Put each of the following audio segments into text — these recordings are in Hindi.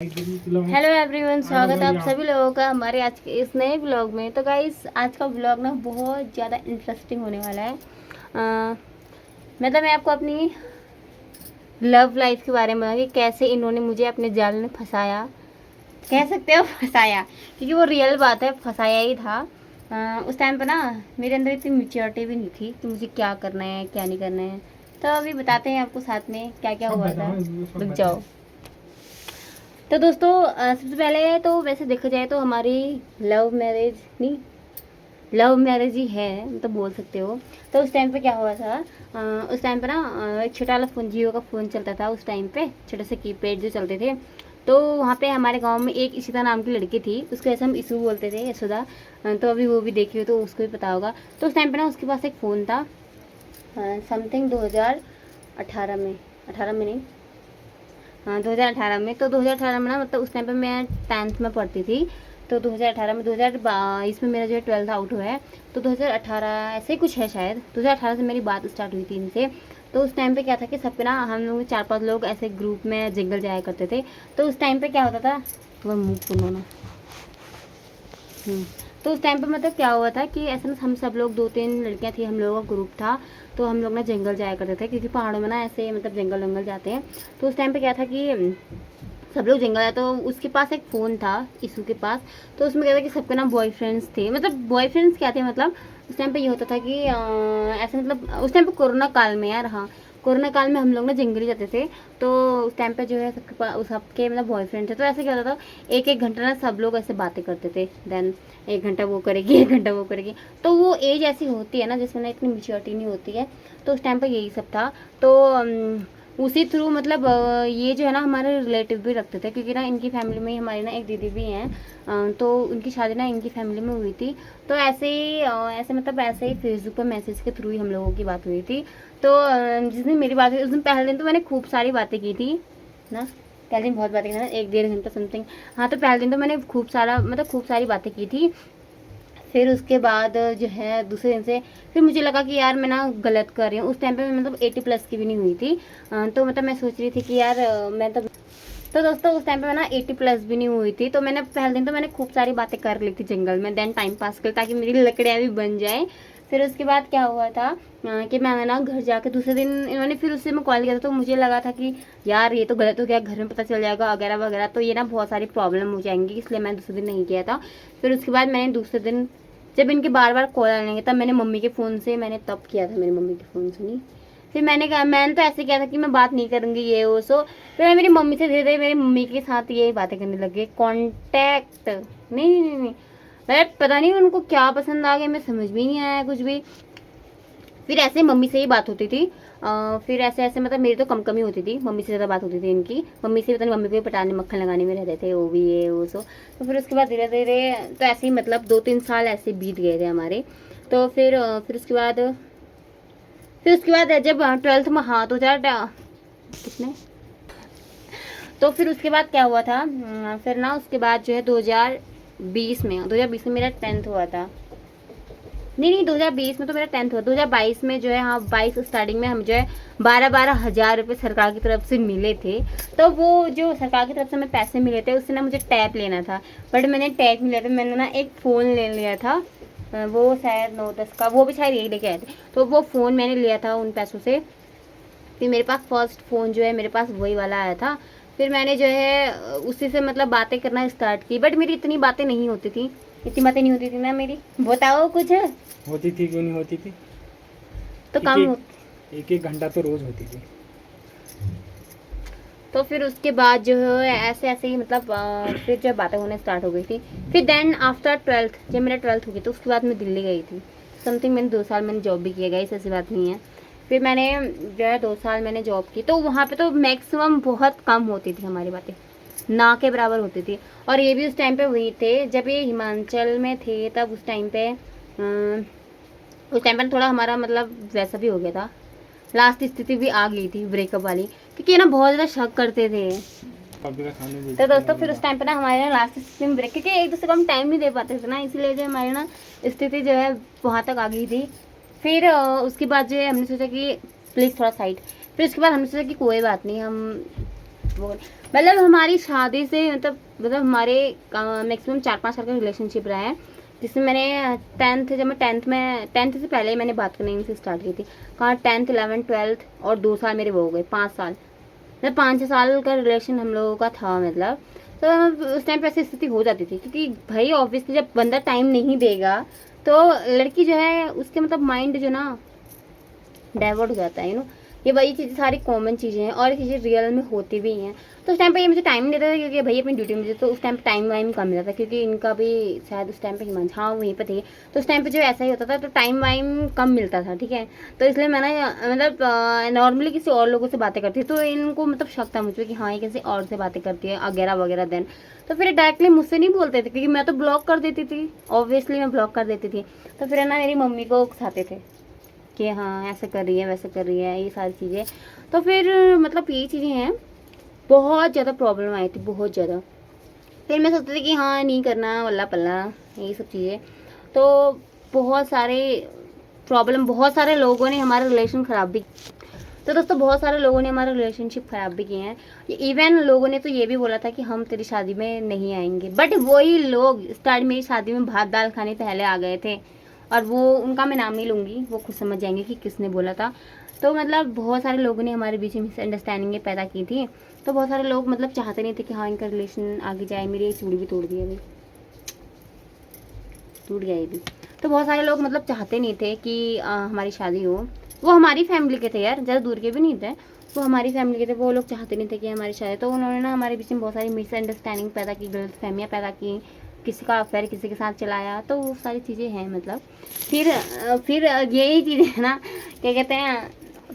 हेलो एवरीवन, स्वागत है आप सभी लोगों का हमारे आज के इस नए ब्लॉग में। तो गाइस, आज का ब्लॉग ना बहुत ज़्यादा इंटरेस्टिंग होने वाला है। मतलब मैं आपको अपनी लव लाइफ के बारे में बताऊंगी, कैसे इन्होंने मुझे अपने जाल में फंसाया, कह सकते हो फंसाया, क्योंकि वो रियल बात है, फंसाया ही था। उस टाइम पर ना मेरे अंदर इतनी मेच्योरिटी भी नहीं थी कि मुझे क्या करना है क्या नहीं करना है। तो अभी बताते हैं आपको साथ में क्या क्या हुआ था। रुक जाओ। तो दोस्तों, सबसे पहले तो वैसे देखा जाए तो हमारी लव मैरिज नहीं, लव मैरिज ही है, मतलब बोल सकते हो। तो उस टाइम पे क्या हुआ था, उस टाइम पे ना एक छोटा वाला फ़ोन, जियो का फ़ोन चलता था उस टाइम पे, छोटे से कीपैड जो चलते थे। तो वहाँ पे हमारे गांव में एक इशिता नाम की लड़की थी, उसको ऐसे हम इसू बोलते थे, यशोदा। तो अभी वो भी देखी हो तो उसको भी पता होगा। तो उस टाइम पे ना उसके पास एक फ़ोन था, समथिंग 2018 में, 18 में नहीं, हाँ 2018 में। तो 2018 में ना, मतलब उस टाइम पे मैं 10th में पढ़ती थी। तो 2018 में, 2022 में मेरा जो है 12th आउट हुआ है। तो 2018 ऐसे ही कुछ है शायद, 2018 से मेरी बात स्टार्ट हुई थी इनसे। तो उस टाइम पे क्या था कि सब पे ना हम लोग 4-5 लोग ऐसे ग्रुप में जंगल जाया करते थे। तो उस टाइम पे क्या होता था, वह मुँह सुनो ना। तो उस टाइम पे मतलब क्या हुआ था कि ऐसे ना हम सब लोग 2-3 लड़कियां थी, हम लोगों का ग्रुप था। तो हम लोग ना जंगल जाया करते थे, क्योंकि पहाड़ों में ना ऐसे मतलब जंगल वंगल जाते हैं। तो उस टाइम पे क्या था कि सब लोग जंगल आए, तो उसके पास एक फ़ोन था, ईशू के पास। तो उसमें क्या था कि सबके ना बॉयफ्रेंड्स थे, मतलब बॉयफ्रेंड्स क्या थे, मतलब उस टाइम पे ये होता था कि ऐसे मतलब उस टाइम पे कोरोना काल में यार, हाँ कोरोना काल में हम लोग ना जंगली जाते थे। तो उस टाइम पे जो है सबके पास सबके मतलब बॉयफ्रेंड थे। तो ऐसे क्या होता था, एक एक घंटा ना सब लोग ऐसे बातें करते थे। देन एक घंटा वो करेगी, एक घंटा वो करेगी। तो वो एज ऐसी होती है ना जिसमें ना इतनी मेच्योरिटी नहीं होती है। तो उस टाइम पर यही सब था। तो उसी थ्रू मतलब ये जो है ना हमारे रिलेटिव भी रखते थे, क्योंकि ना इनकी फैमिली में हमारी ना एक दीदी भी हैं। तो उनकी शादी ना इनकी फैमिली में हुई थी। तो ऐसे ही ऐसे मतलब ऐसे ही फेसबुक पर मैसेज के थ्रू ही हम लोगों की बात हुई थी। तो जिस दिन मेरी बात हुई उस दिन पहले दिन तो मैंने खूब सारी बातें की थी ना, पहले दिन बहुत बातें की थी ना, 1-1.5 घंटा समथिंग। हाँ तो पहले दिन तो मैंने खूब सारा मतलब खूब सारी बातें की थी। फिर उसके बाद जो है दूसरे दिन से फिर मुझे लगा कि यार मैं ना गलत कर रही हूँ। उस टाइम पे मैं मतलब 80+ की भी नहीं हुई थी। तो मतलब मैं सोच रही थी कि यार मैं तो दोस्तों उस टाइम पे मैं ना 80+ भी नहीं हुई थी। तो मैंने पहले दिन तो मैंने खूब सारी बातें कर ली थी जंगल में, देन टाइम पास कर, ताकि मेरी लकड़ियाँ भी बन जाए। फिर उसके बाद क्या हुआ था कि मैं ना घर जाके दूसरे दिन इन्होंने फिर उससे मैं कॉल किया था। तो मुझे लगा था कि यार ये तो गलत हो गया, घर में पता चल जाएगा वगैरह वगैरह, तो ये ना बहुत सारी प्रॉब्लम हो जाएंगी, इसलिए मैं दूसरे दिन नहीं किया था। फिर उसके बाद मैंने दूसरे दिन जब इनके बार बार कॉल आने लगे, तब मैंने मम्मी के फ़ोन से मैंने तब किया था, मेरी मम्मी के फ़ोन से नहीं। फिर मैंने कहा, मैंने तो ऐसे किया था कि मैं बात नहीं करूँगी ये वो सो। फिर मैं मेरी मम्मी से धीरे धीरे मेरी मम्मी के साथ ये बातें करने लग गई, कॉन्टैक्ट नहीं नहीं नहीं नहीं, मतलब पता नहीं उनको क्या पसंद आ गया, मैं समझ भी नहीं आया कुछ भी। फिर ऐसे मम्मी से ही बात होती थी। फिर ऐसे ऐसे मतलब मेरी तो कम कम ही होती थी, मम्मी से ज़्यादा बात होती थी इनकी। मम्मी से पता नहीं, मम्मी को भी पटाने मक्खन लगाने में रहते थे, वो भी ये वो सो। तो फिर उसके बाद धीरे धीरे तो ऐसे ही मतलब 2-3 साल ऐसे बीत गए थे हमारे। तो फिर उसके बाद जब 12th में, हाँ 2000 कितने, तो फिर उसके बाद क्या हुआ था, फिर ना उसके बाद जो है 2020 में मेरा 10th हुआ था। नहीं नहीं, 2020 में तो मेरा 10th हुआ, 2022 में जो है, हाँ 22 स्टार्टिंग में हम जो है 12-12 हज़ार रुपये सरकार की तरफ से मिले थे। तो वो जो सरकार की तरफ से हमें पैसे मिले थे, उससे ना मुझे टैब लेना था। बट मैंने टैब नहीं लिया था, मैंने ना एक फ़ोन ले लिया था। वो शायद 9-10 का, वो भी शायद यही लेके आए थे। तो वो फ़ोन मैंने लिया था उन पैसों से। फिर मेरे पास फर्स्ट फ़ोन जो है मेरे पास वही वाला आया था। फिर मैंने जो है उसी से मतलब बातें करना स्टार्ट की। बट मेरी इतनी बातें नहीं होती थी, इतनी बातें नहीं होती थी ना मेरी, बताओ कुछ। होती थी, क्यों नहीं होती थी। तो एक कम एक हो। एक एक घंटा तो रोज होती थी। तो फिर उसके बाद जो है ऐसे ऐसे ही मतलब फिर जब बातें होने स्टार्ट हो गई थी। फिर देन आफ्टर 12th, जब मेरा 12th हो गई तो उसके बाद मैं दिल्ली गई थी। समथिंग मैंने 2 साल मैंने जॉब भी किया, गई ऐसी बात नहीं है। फिर मैंने जो है 2 साल मैंने जॉब की, तो वहाँ पे तो मैक्सिमम बहुत कम होती थी हमारी बातें, ना के बराबर होती थी। और ये भी उस टाइम पे हुई थे जब ये हिमाचल में थे, तब उस टाइम पर थोड़ा हमारा मतलब वैसा भी हो गया था, लास्ट स्थिति भी आ गई थी ब्रेकअप वाली, क्योंकि ना बहुत ज़्यादा शक करते थे। कभी का खाने तो भेजते दोस्तों हैं फिर उस बोला। टाइम पे ना हमारे ना लास्ट स्थिति में ब्रेक, क्योंकि एक दूसरे को हम टाइम नहीं दे पाते थे ना, इसलिए जो हमारी ना स्थिति जो है वहाँ तक आ गई थी। फिर उसके बाद जो है हमने सोचा कि प्लीज़ थोड़ा साइड। फिर उसके बाद हमने सोचा कि कोई बात नहीं, हम वो मतलब हमारी शादी से मतलब हमारे मैक्सिमम 4-5 साल का रिलेशनशिप रहा है, जिसमें मैंने जब मैं टेंथ से पहले ही मैंने बात करने से स्टार्ट की थी। कहाँ 10th 11th 12th और 2 साल मेरे वो हो गए, 5 साल, मतलब 5-6 साल का रिलेशन हम लोगों का था मतलब। तो उस टाइम पे ऐसी स्थिति हो जाती थी, क्योंकि भाई ऑब्वियसली जब बंदा टाइम नहीं देगा तो लड़की जो है उसके मतलब माइंड जो ना डाइवर्ट हो जाता है, ये वही चीज़ें सारी कॉमन चीज़ें हैं और चीज़ें रियल में होती भी हैं। तो उस टाइम पे ये मुझे टाइम नहीं देता था, क्योंकि भाई अपनी ड्यूटी में थे, तो उस टाइम पे टाइम वाइम कम मिलता था, क्योंकि इनका भी शायद उस टाइम पे हिमांशु, हाँ वहीं पे थे। तो उस टाइम पे जो ऐसा ही होता था, तो टाइम वाइम कम मिलता था, ठीक है। तो इसलिए मैंने मतलब नॉर्मली किसी और लोगों से बातें करती, तो इनको मतलब शक था मुझ पर कि हाँ ये किसी और से बातें करती है वगैरह वगैरह। देन तो फिर डायरेक्टली मुझसे नहीं बोलते थे, क्योंकि मैं तो ब्लॉक कर देती थी, ऑब्वियसली मैं ब्लॉक कर देती थी। तो फिर है ना मेरी मम्मी को उकसाते थे कि हाँ ऐसे कर रही है वैसे कर रही है, ये सारी चीज़ें। तो फिर मतलब यही चीज़ें हैं, बहुत ज़्यादा प्रॉब्लम आई थी, बहुत ज़्यादा। फिर मैं सोचती थी कि हाँ नहीं करना वल्ला पल्ला, यही सब चीज़ें। तो बहुत सारे प्रॉब्लम, बहुत सारे लोगों ने हमारा रिलेशन ख़राब भी, तो दोस्तों बहुत सारे लोगों ने हमारा रिलेशनशिप ख़राब भी किए हैं। इवन लोगों ने तो ये भी बोला था कि हम तेरी शादी में नहीं आएंगे, बट वही लोग स्टार्ट मेरी शादी में भात दाल खाने पहले आ गए थे, और वो उनका मैं नाम नहीं लूँगी, वो खुद समझ जाएंगे कि किसने बोला था। तो मतलब बहुत सारे लोगों ने हमारे बीच में मिसअंडरस्टैंडिंग पैदा की थी। तो बहुत सारे लोग मतलब चाहते नहीं थे कि हाँ इनका रिलेशन आगे जाए। मेरी ये चूड़ी भी तोड़ दी अभी, टूट गया ये भी। तो बहुत सारे लोग मतलब चाहते नहीं थे कि हमारी शादी हो। वो हमारी फैमिली के थे यार, ज़्यादा दूर के भी नहीं थे, वो हमारी फैमिली के थे। वो लोग चाहते नहीं थे कि हमारी शादी, तो उन्होंने ना हमारे बीच में बहुत सारी मिसअंडरस्टैंडिंग पैदा की, गलत फहमियाँ पैदा की, किसी का अफेयर किसी के साथ चलाया। तो वो सारी चीज़ें हैं मतलब। फिर यही चीज़ें है ना, क्या कहते हैं,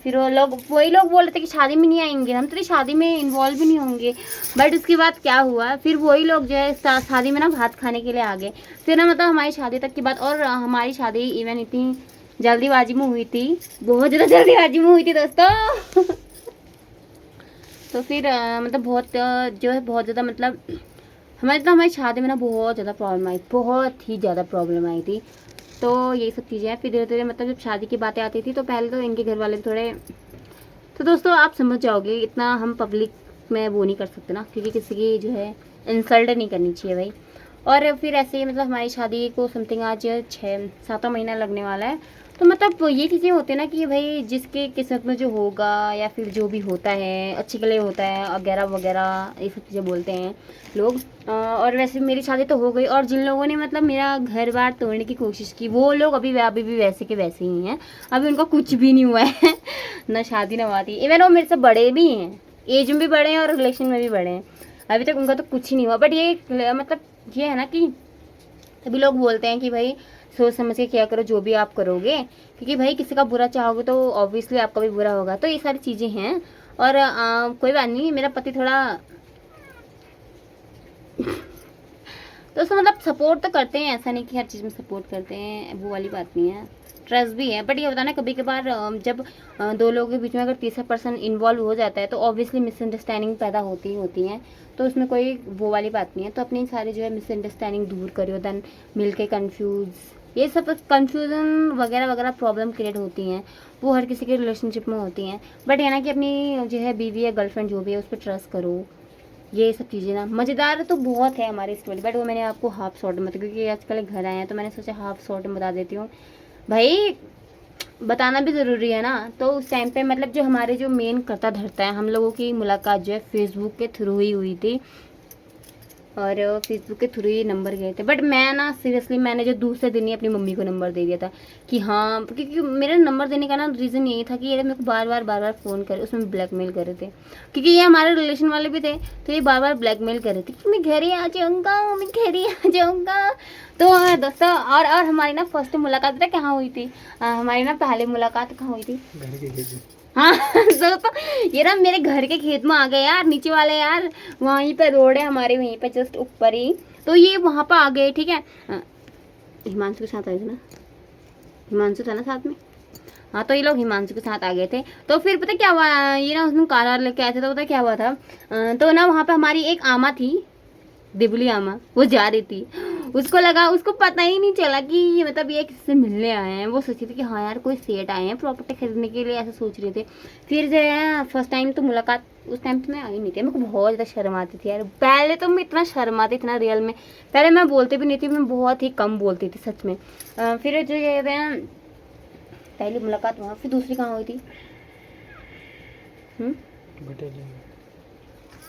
फिर वो लोग वही लोग बोल रहे थे कि शादी में नहीं आएंगे, हम तेरी शादी में इन्वॉल्व भी नहीं होंगे। बट उसके बाद क्या हुआ, फिर वही लोग जो है शादी में ना भात खाने के लिए आ गए। फिर ना मतलब हमारी शादी तक की बात, और हमारी शादी इवन इतनी जल्दीबाजी में हुई थी, बहुत ज़्यादा जल्दीबाजी में हुई थी दोस्तों। तो फिर मतलब बहुत जो है बहुत ज़्यादा मतलब हमारी शादी में ना बहुत ज़्यादा प्रॉब्लम आई, बहुत ही ज़्यादा प्रॉब्लम आई थी। तो यही सब चीज़ें हैं। फिर धीरे धीरे मतलब जब शादी की बातें आती थी, तो पहले तो इनके घर वाले थोड़े, तो दोस्तों आप समझ जाओगे, इतना हम पब्लिक में वो नहीं कर सकते ना, क्योंकि किसी की जो है इंसल्ट नहीं करनी चाहिए भाई। और फिर ऐसे ही मतलब हमारी शादी को समथिंग आज 6-7वां महीना लगने वाला है। तो मतलब ये चीज़ें होती है ना कि भाई जिसके किस्मत में जो होगा, या फिर जो भी होता है अच्छे के लिए होता है वगैरह वगैरह, ये सब चीज़ें बोलते हैं लोग। और वैसे मेरी शादी तो हो गई, और जिन लोगों ने मतलब मेरा घर बार तोड़ने की कोशिश की, वो लोग अभी भी वैसे के वैसे ही हैं। अभी उनका कुछ भी नहीं हुआ है। ना शादी ना बात। इवन वो मेरे से बड़े भी हैं, एज में भी बड़े हैं और रिलेशन में भी बड़े हैं। अभी तक उनका तो कुछ ही नहीं हुआ। बट ये मतलब ये है ना कि सभी लोग बोलते हैं कि भाई सोच समझ के क्या करो जो भी आप करोगे, क्योंकि भाई किसी का बुरा चाहोगे तो ऑब्वियसली आपका भी बुरा होगा। तो ये सारी चीज़ें हैं। और कोई बात नहीं, मेरा पति थोड़ा तो उसको मतलब सपोर्ट तो करते हैं, ऐसा नहीं कि हर चीज़ में सपोर्ट करते हैं, वो वाली बात नहीं है, ट्रस्ट भी है। बट ये होता है ना कभी कभार जब दो लोगों के बीच में अगर तीसरा पर्सन इन्वॉल्व हो जाता है, तो ऑब्वियसली मिसअंडरस्टैंडिंग पैदा होती हैं। तो उसमें कोई वो वाली बात नहीं है। तो अपनी सारी जो है मिसअंडरस्टैंडिंग दूर करो, देन मिलके कंफ्यूज, ये सब कंफ्यूजन वगैरह वगैरह प्रॉब्लम क्रिएट होती हैं, वो हर किसी के रिलेशनशिप में होती हैं। बट है ना कि अपनी जो है बीवी या गर्लफ्रेंड जो भी है उस पर ट्रस्ट करो। ये सब चीज़ें ना मज़ेदार तो बहुत है हमारी स्टोरी, बट वो मैंने आपको हाफ शॉर्ट में, क्योंकि आजकल घर आए हैं तो मैंने सोचा हाफ शॉर्ट में बता देती हूँ भाई, बताना भी ज़रूरी है ना। तो उस टाइम पे मतलब जो हमारे जो मेन करता धरता है, हम लोगों की मुलाकात जो है फेसबुक के थ्रू ही हुई थी, और फेसबुक के थ्रू ही नंबर गए थे। बट मैं ना सीरियसली मैंने जो दूसरे दिन ही अपनी मम्मी को नंबर दे दिया था कि हाँ, क्योंकि मेरा नंबर देने का ना रीज़न यही था कि ये मेरे को बार बार फ़ोन करे, उसमें ब्लैकमेल कर रहे थे, क्योंकि ये हमारे रिलेशन वाले भी थे। तो ये बार बार ब्लैकमेल कर रहे थे कि मैं घर ही आ जाऊँगा, मैं घर ही आ जाऊँगा। तो दोस्तों और हमारी ना फर्स्ट मुलाकात पता कहाँ हुई थी, हमारी ना पहली मुलाकात कहाँ हुई थी, घर के खेत में। हाँ। दोस्तों ये ना मेरे घर के खेत में आ गए यार, नीचे वाले यार, वहीं पे रोड है हमारे, वहीं पे जस्ट ऊपर ही। तो ये वहाँ पर आ गए, ठीक है। हिमांशु के साथ आए थे ना, हिमांशु था ना साथ में, हाँ। तो ये लोग हिमांशु के साथ आ गए थे। तो फिर पता क्या हुआ, ये ना उसमें कार लेके आए थे। तो पता क्या हुआ था, तो ना वहाँ पे हमारी एक आमा थी, दिबली आमा, वो जा रही थी। उसको लगा, उसको पता ही नहीं चला कि ये मतलब ये किससे मिलने आए हैं। वो सोची थी कि हाँ यार कोई सेठ आए हैं प्रॉपर्टी खरीदने के लिए, ऐसा सोच रहे थे। फिर जो है फर्स्ट टाइम तो मुलाकात, उस टाइम तो मैं आई नहीं थी, मेरे को बहुत ज़्यादा शर्म आती थी यार। पहले तो मैं इतना शर्म आती थी ना रियल में, पहले मैं बोलती भी नहीं थी, मैं बहुत ही कम बोलती थी सच में। फिर जो ये कहते हैं पहली मुलाकात वहाँ, फिर दूसरी कहाँ हुई थी? भटेलिया में।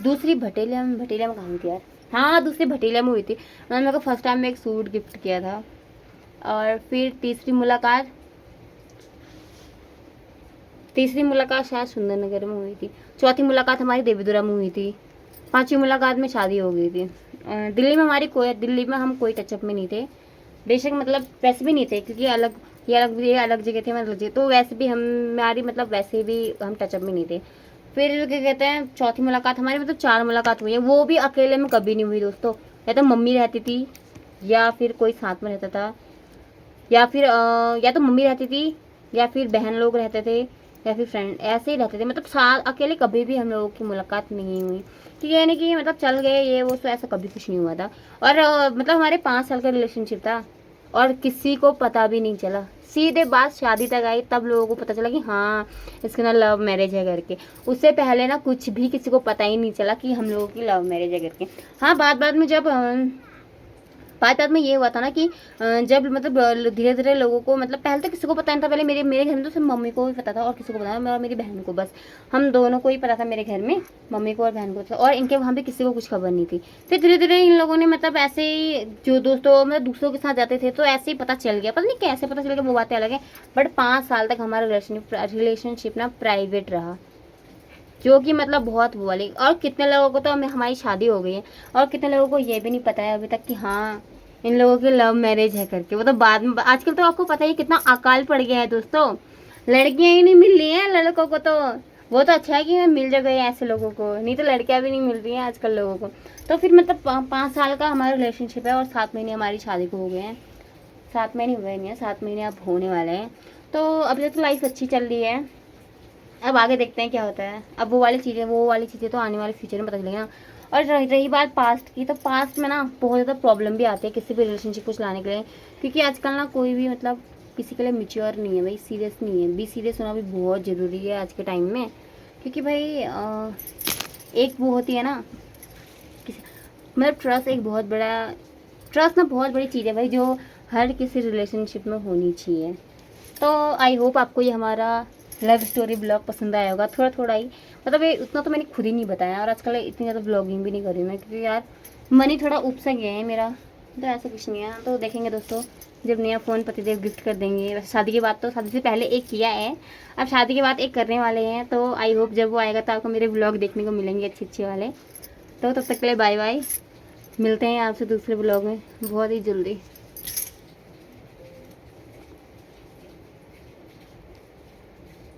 दूसरी भटेलिया में कहाँ हुई थी यार? हाँ दूसरी भटेलिया में हुई थी। उन्होंने मेरे को फर्स्ट टाइम में एक सूट गिफ्ट किया था। और फिर तीसरी मुलाकात शायद सुंदरनगर में हुई थी। चौथी मुलाकात हमारी देवीदुरा में हुई थी। पांचवी मुलाकात में शादी हो गई थी। दिल्ली में दिल्ली में हम कोई टचअप में नहीं थे, बेशक मतलब वैसे भी नहीं थे, क्योंकि ये अलग जगह थे, मतलब तो वैसे भी हमारी मतलब वैसे भी हम टचअप में नहीं थे। फिर क्या कहते हैं चौथी मुलाकात हमारी मतलब 4 मुलाकात हुई है, वो भी अकेले में कभी नहीं हुई दोस्तों। या तो मम्मी रहती थी या फिर कोई साथ में रहता था, या फिर या तो मम्मी रहती थी या फिर बहन लोग रहते थे या फिर फ्रेंड, ऐसे ही रहते थे। मतलब साथ अकेले कभी भी हम लोगों की मुलाकात नहीं हुई। ठीक है, यानी कि मतलब चल गए ये वो, तो ऐसा कभी कुछ नहीं हुआ था। और मतलब हमारे 5 साल का रिलेशनशिप था और किसी को पता भी नहीं चला। सीधे बात शादी तक आई तब लोगों को पता चला कि हाँ इसके ना लव मैरिज है करके। उससे पहले ना कुछ भी किसी को पता ही नहीं चला कि हम लोगों की लव मैरिज है करके। हाँ बाद में जब बात में ये हुआ था ना कि जब मतलब धीरे धीरे लोगों को, मतलब पहले तो किसी को पता नहीं था। पहले मेरे घर में तो सिर्फ मम्मी को ही पता था और किसी को पता था, और मेरी बहन को, बस हम दोनों को ही पता था मेरे घर में, मम्मी को और बहन को था, और इनके वहाँ पे किसी को कुछ खबर नहीं थी। फिर धीरे धीरे इन लोगों ने मतलब ऐसे ही जो दोस्तों मतलब दूसरों के साथ जाते थे तो ऐसे ही पता चल गया, पता नहीं कैसे पता चल गया, वो बातें अलग है। बट 5 साल तक हमारा रिलेशनशिप ना प्राइवेट रहा, जो कि मतलब बहुत वो वाली। और कितने लोगों को तो हमारी शादी हो गई है और कितने लोगों को ये भी नहीं पता है अभी तक कि हाँ इन लोगों की लव मैरिज है करके। वो तो बाद में, आजकल तो आपको पता ही कितना अकाल पड़ गया है दोस्तों, लड़कियां ही नहीं मिल रही हैं लड़कों को। तो वो तो अच्छा है कि मिल जा गए ऐसे लोगों को, नहीं तो लड़कियां भी नहीं मिल रही हैं आजकल लोगों को। तो फिर मतलब 5 साल का हमारा रिलेशनशिप है और 7 महीने हमारी शादी को हो गए हैं। 7 महीने हुए नहीं है, 7 महीने अब होने वाले हैं। तो अभी तो लाइफ अच्छी चल रही है, अब आगे देखते हैं क्या होता है। अब वो वाली चीज़ें तो आने वाले फ्यूचर में पता चलेगा ना। और रही बात पास्ट की, तो पास्ट में ना बहुत ज़्यादा प्रॉब्लम भी आती है किसी भी रिलेशनशिप को चलाने के लिए, क्योंकि आजकल ना कोई भी मतलब किसी के लिए मैच्योर नहीं है भाई, सीरियस नहीं है। बी सीरियस होना भी बहुत ज़रूरी है आज के टाइम में, क्योंकि भाई एक वो होती है ना मतलब ट्रस्ट ना बहुत बड़ी चीज़ है भाई, जो हर किसी रिलेशनशिप में होनी चाहिए। तो आई होप आपको ये हमारा लव स्टोरी ब्लॉग पसंद आया होगा, थोड़ा थोड़ा ही, मतलब ये उतना तो मैंने खुद ही नहीं बताया, और आजकल इतनी ज़्यादा ब्लॉगिंग भी नहीं कर रही मैं, क्योंकि यार मन ही थोड़ा उब सा गया है मेरा। तो ऐसा कुछ नहीं है। तो देखेंगे दोस्तों, जब नया फ़ोन पतिदेव गिफ्ट कर देंगे। वैसे शादी के बाद तो, शादी से पहले एक किया है, अब शादी के बाद एक करने वाले हैं। तो आई होप जब वो आएगा तो आपको मेरे ब्लॉग देखने को मिलेंगे अच्छे अच्छे वाले। तो तब तक के लिए बाय बाय, मिलते हैं आपसे दूसरे ब्लॉग में बहुत ही जल्दी।